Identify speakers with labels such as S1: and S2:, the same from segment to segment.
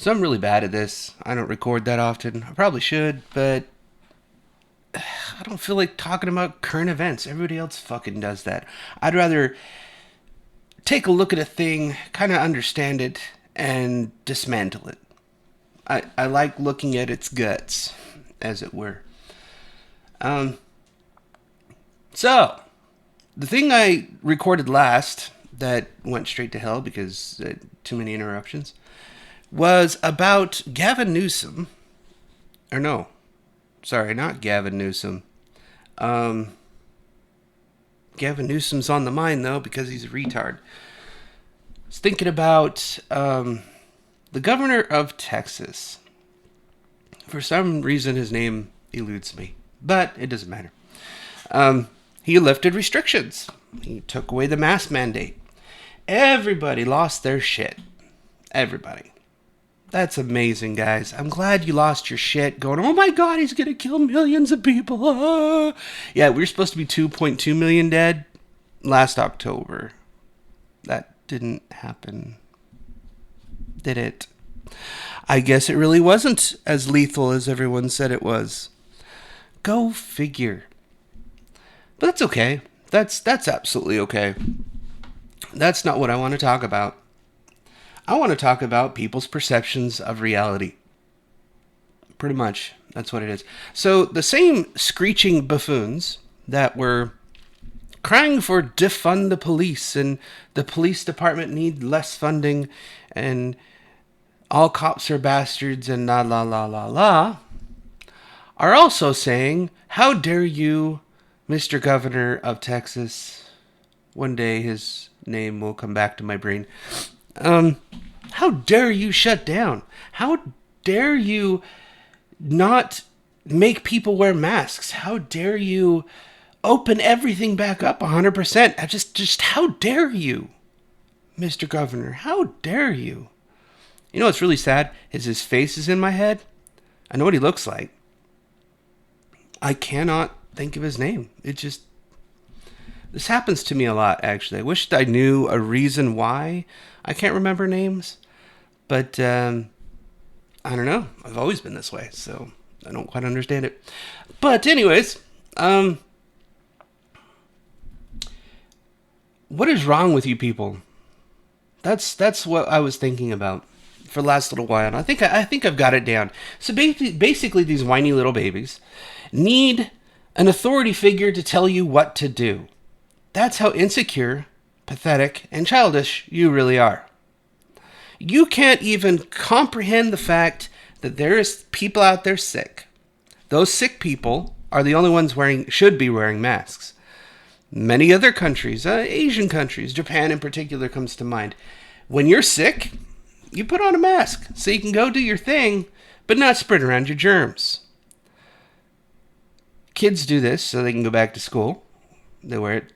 S1: So I'm really bad at this. I don't record that often. I probably should, but I don't feel like talking about current events. Everybody else fucking does that. I'd rather take a look at a thing, kind of understand it, and dismantle it. I like looking at its guts, as it were. Um, so, the thing I recorded last that went straight to hell because too many interruptions was about Gavin Newsom. Or no, sorry, not Gavin Newsom. Um, Gavin Newsom's on the mind though because he's a retard. I was thinking about the governor of Texas. For some reason, his name eludes me, but it doesn't matter. He lifted restrictions. He took away the mask mandate. Everybody lost their shit. Everybody. That's amazing, guys. I'm glad you lost your shit going, oh my god, he's going to kill millions of people. Ah. Yeah, we were supposed to be 2.2 million dead last October. That didn't happen. Did it? I guess it really wasn't as lethal as everyone said it was. Go figure. But that's okay. That's absolutely okay. That's not what I want to talk about. I want to talk about people's perceptions of reality. Pretty much, that's what it is. So the same screeching buffoons that were crying for defund the police and the police department need less funding and all cops are bastards and la la la la la are also saying, how dare you, Mr. Governor of Texas. One day his name will come back to my brain. How dare you shut down? How dare you not make people wear masks? How dare you open everything back up 100%? Just how dare you, Mr. Governor? How dare you? You know what's really sad is his face is in my head. I know what he looks like. I cannot think of his name. This happens to me a lot, actually. I wish I knew a reason why I can't remember names. But, I don't know. I've always been this way, so I don't quite understand it. But anyways, what is wrong with you people? That's what I was thinking about for the last little while. And I think I've got it down. So basically these whiny little babies need an authority figure to tell you what to do. That's how insecure, pathetic, and childish you really are. You can't even comprehend the fact that there is people out there sick. Those sick people are the only ones should be wearing masks. Many other countries, Asian countries, Japan in particular comes to mind. When you're sick, you put on a mask so you can go do your thing, but not spread around your germs. Kids do this so they can go back to school. They wear it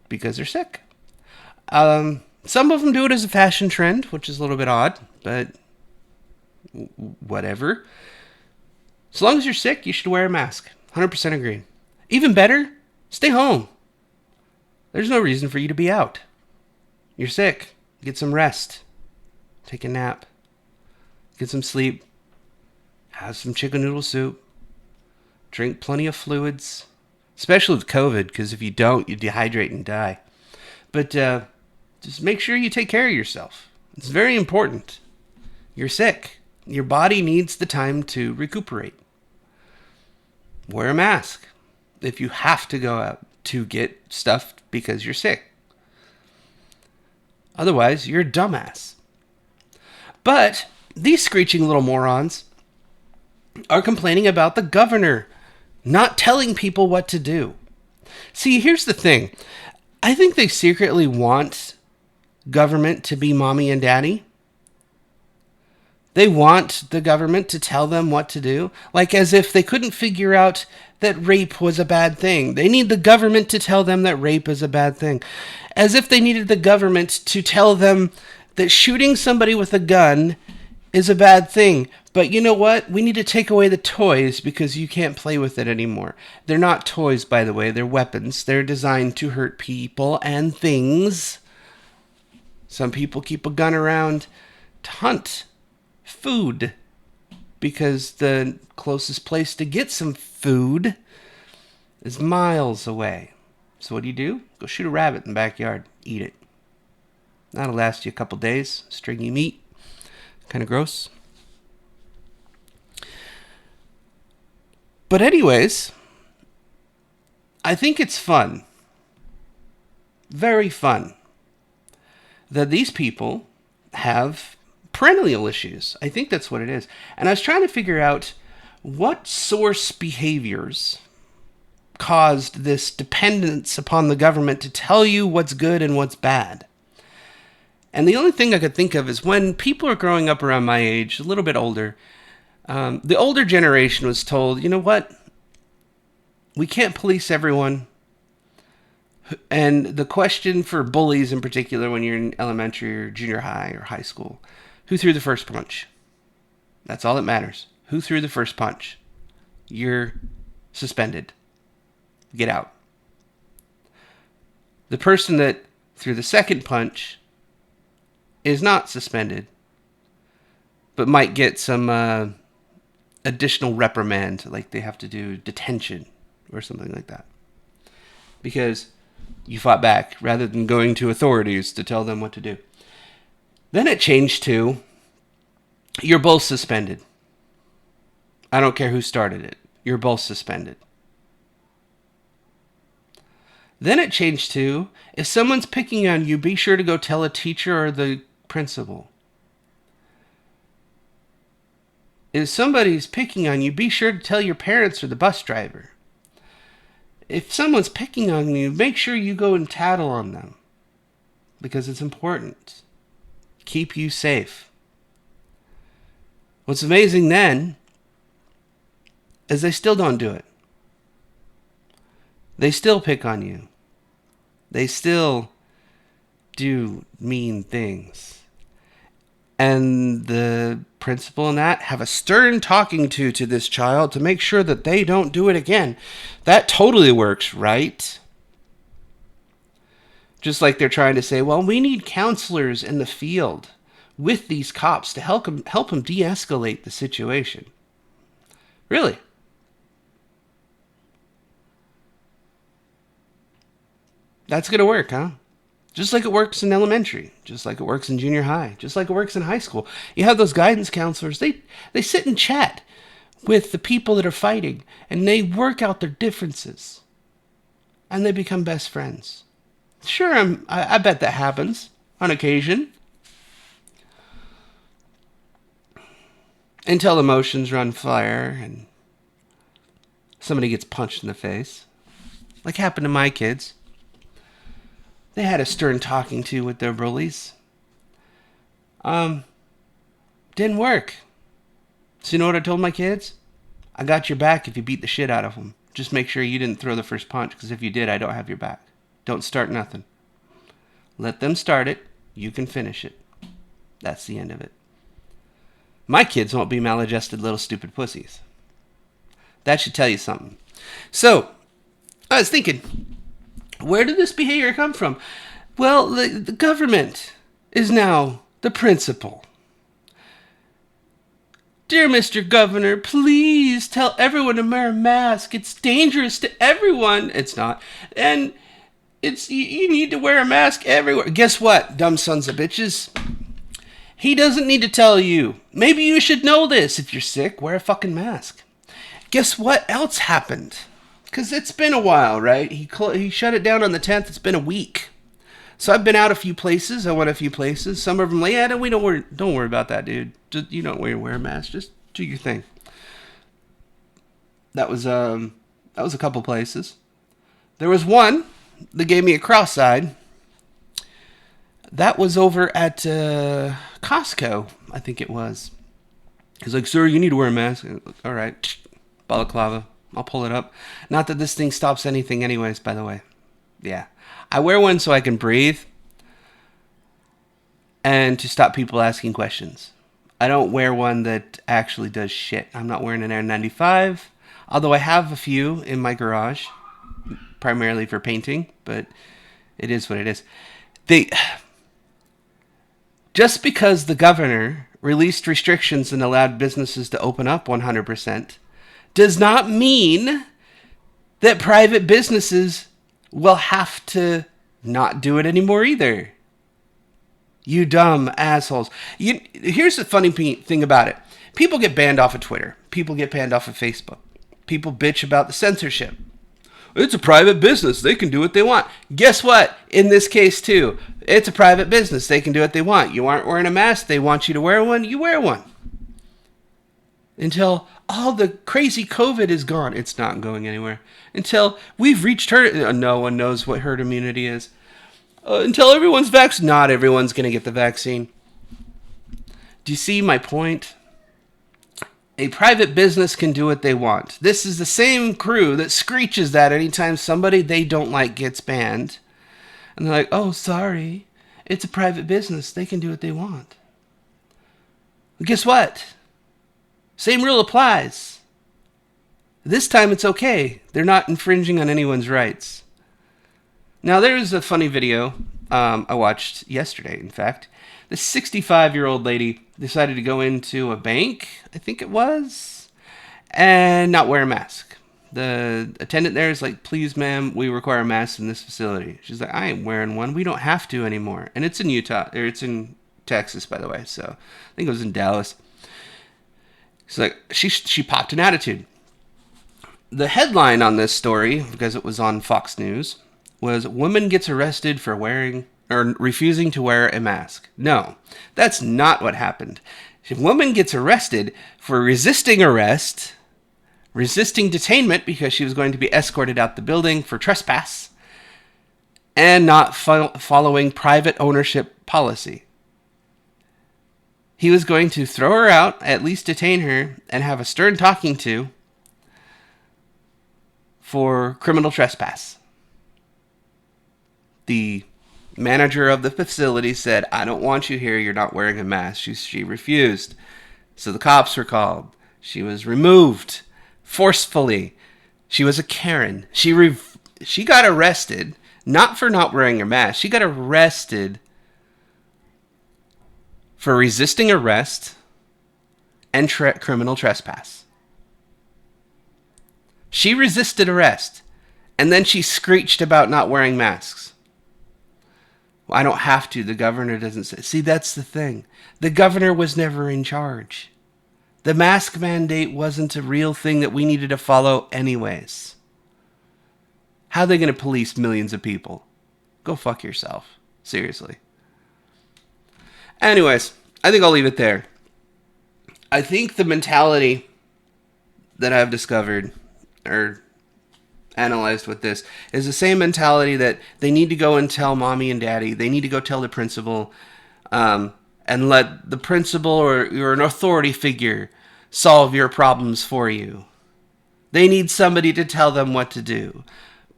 S1: because they're sick. Some of them do it as a fashion trend, which is a little bit odd, but whatever. As long as you're sick, you should wear a mask. 100% agree. Even better, stay home. There's no reason for you to be out. You're sick. Get some rest. Take a nap. Get some sleep. Have some chicken noodle soup. Drink plenty of fluids. Especially with COVID, because if you don't, you dehydrate and die. But just make sure you take care of yourself. It's very important. You're sick. Your body needs the time to recuperate. Wear a mask if you have to go out to get stuff because you're sick. Otherwise, you're a dumbass. But these screeching little morons are complaining about the governor not telling people what to do. See, here's the thing. I think they secretly want government to be mommy and daddy. They want the government to tell them what to do. Like as if they couldn't figure out that rape was a bad thing. They need the government to tell them that rape is a bad thing. As if they needed the government to tell them that shooting somebody with a gun is a bad thing. But you know what? We need to take away the toys because you can't play with it anymore. They're not toys, by the way. They're weapons. They're designed to hurt people and things. Some people keep a gun around to hunt food because the closest place to get some food is miles away. So what do? Go shoot a rabbit in the backyard. Eat it. That'll last you a couple days. Stringy meat. Kind of gross. But anyways, I think it's fun. Very fun. That these people have perennial issues. I think that's what it is. And I was trying to figure out what source behaviors caused this dependence upon the government to tell you what's good and what's bad. And the only thing I could think of is when people are growing up around my age, a little bit older, the older generation was told, you know what? We can't police everyone. And the question for bullies in particular when you're in elementary or junior high or high school, who threw the first punch? That's all that matters. Who threw the first punch? You're suspended. Get out. The person that threw the second punch is not suspended, but might get some additional reprimand, like they have to do detention or something like that. Because you fought back rather than going to authorities to tell them what to do. Then it changed to, you're both suspended. I don't care who started it. You're both suspended. Then it changed to, if someone's picking on you, be sure to go tell a teacher or the principal. If somebody's picking on you, be sure to tell your parents or the bus driver. If someone's picking on you, make sure you go and tattle on them. Because it's important. Keep you safe. What's amazing then is they still don't do it. They still pick on you. They still do mean things. And the principal and that have a stern talking to this child to make sure that they don't do it again. That totally works, right? Just like they're trying to say, well, we need counselors in the field with these cops to help them de-escalate the situation. Really? That's going to work, huh? Just like it works in elementary, just like it works in junior high, just like it works in high school. You have those guidance counselors. They sit and chat with the people that are fighting, and they work out their differences, and they become best friends. Sure, I bet that happens on occasion. Until emotions run fire and somebody gets punched in the face. Like happened to my kids. They had a stern talking to with their bullies. Didn't work. So you know what I told my kids? I got your back if you beat the shit out of them. Just make sure you didn't throw the first punch, because if you did, I don't have your back. Don't start nothing. Let them start it. You can finish it. That's the end of it. My kids won't be maladjusted little stupid pussies. That should tell you something. So, I was thinking, where did this behavior come from? Well, the government is now the principal. Dear Mr. Governor, please tell everyone to wear a mask. It's dangerous to everyone. It's not. And you need to wear a mask everywhere. Guess what, dumb sons of bitches? He doesn't need to tell you. Maybe you should know this. If you're sick, wear a fucking mask. Guess what else happened? Because it's been a while, right? He shut it down on the 10th. It's been a week. So I've been out a few places. I went a few places. Some of them, like, yeah, don't worry about that, dude. You don't wear a mask. Just do your thing. That was a couple places. There was one that gave me a cross-eyed. That was over at Costco, I think it was. He's like, sir, you need to wear a mask. All right, balaclava. I'll pull it up. Not that this thing stops anything anyways, by the way. Yeah. I wear one so I can breathe and to stop people asking questions. I don't wear one that actually does shit. I'm not wearing an N95, although I have a few in my garage, primarily for painting, but it is what it is. Just because the governor released restrictions and allowed businesses to open up 100% does not mean that private businesses will have to not do it anymore either. You dumb assholes. Here's the funny thing about it. People get banned off of Twitter. People get banned off of Facebook. People bitch about the censorship. It's a private business. They can do what they want. Guess what? In this case, too, it's a private business. They can do what they want. You aren't wearing a mask. They want you to wear one. You wear one. Until all the crazy COVID is gone. It's not going anywhere. Until we've reached herd. No one knows what herd immunity is. Until everyone's vaccinated. Not everyone's going to get the vaccine. Do you see my point? A private business can do what they want. This is the same crew that screeches that anytime somebody they don't like gets banned. And they're like, oh, sorry. It's a private business. They can do what they want. Well, guess what? Same rule applies. This time it's okay. They're not infringing on anyone's rights. Now, there's a funny video I watched yesterday, in fact. This 65-year-old lady decided to go into a bank, I think it was, and not wear a mask. The attendant there is like, please, ma'am, we require a mask in this facility. She's like, I ain't wearing one. We don't have to anymore. And it's in Utah, or it's in Texas, by the way. So I think it was in Dallas. She's like, she popped an attitude. The headline on this story, because it was on Fox News, was woman gets arrested for wearing or refusing to wear a mask. No, that's not what happened. A woman gets arrested for resisting arrest, resisting detainment because she was going to be escorted out the building for trespass, and not following private ownership policy. He was going to throw her out, at least detain her, and have a stern talking to for criminal trespass. The manager of the facility said, I don't want you here. You're not wearing a mask. She refused. So the cops were called. She was removed forcefully. She was a Karen. She got arrested, not for not wearing a mask. She got arrested for resisting arrest and criminal trespass. She resisted arrest, and then she screeched about not wearing masks. Well, I don't have to. The governor doesn't say. See, that's the thing. The governor was never in charge. The mask mandate wasn't a real thing that we needed to follow anyways. How are they going to police millions of people? Go fuck yourself. Seriously. Anyways, I think I'll leave it there. I think the mentality that I've discovered or analyzed with this is the same mentality that they need to go and tell mommy and daddy. They need to go tell the principal and let the principal or an authority figure solve your problems for you. They need somebody to tell them what to do.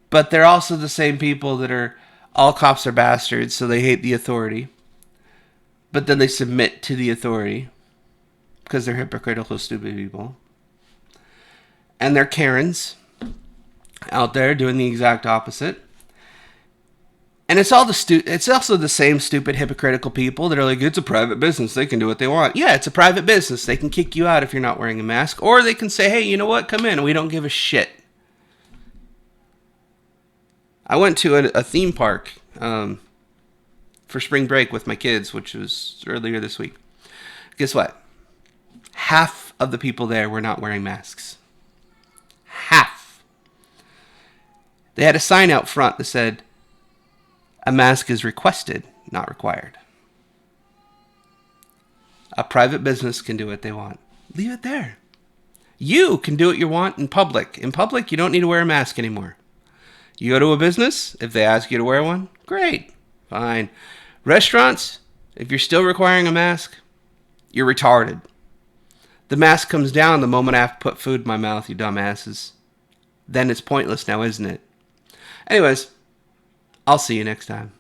S1: But they're also the same people that are, all cops are bastards, so they hate the authority. But then they submit to the authority because they're hypocritical, stupid people. And they're Karens out there doing the exact opposite. And it's also the same stupid hypocritical people that are like, it's a private business. They can do what they want. Yeah, it's a private business. They can kick you out if you're not wearing a mask. Or they can say, hey, you know what? Come in. We don't give a shit. I went to a theme park for spring break with my kids, which was earlier this week. Guess what? Half of the people there were not wearing masks. Half. They had a sign out front that said, a mask is requested, not required. A private business can do what they want. Leave it there. You can do what you want in public. In public, you don't need to wear a mask anymore. You go to a business, if they ask you to wear one, great, fine. Restaurants, if you're still requiring a mask, you're retarded. The mask comes down the moment I have to put food in my mouth, you dumbasses. Then it's pointless now, isn't it? Anyways, I'll see you next time.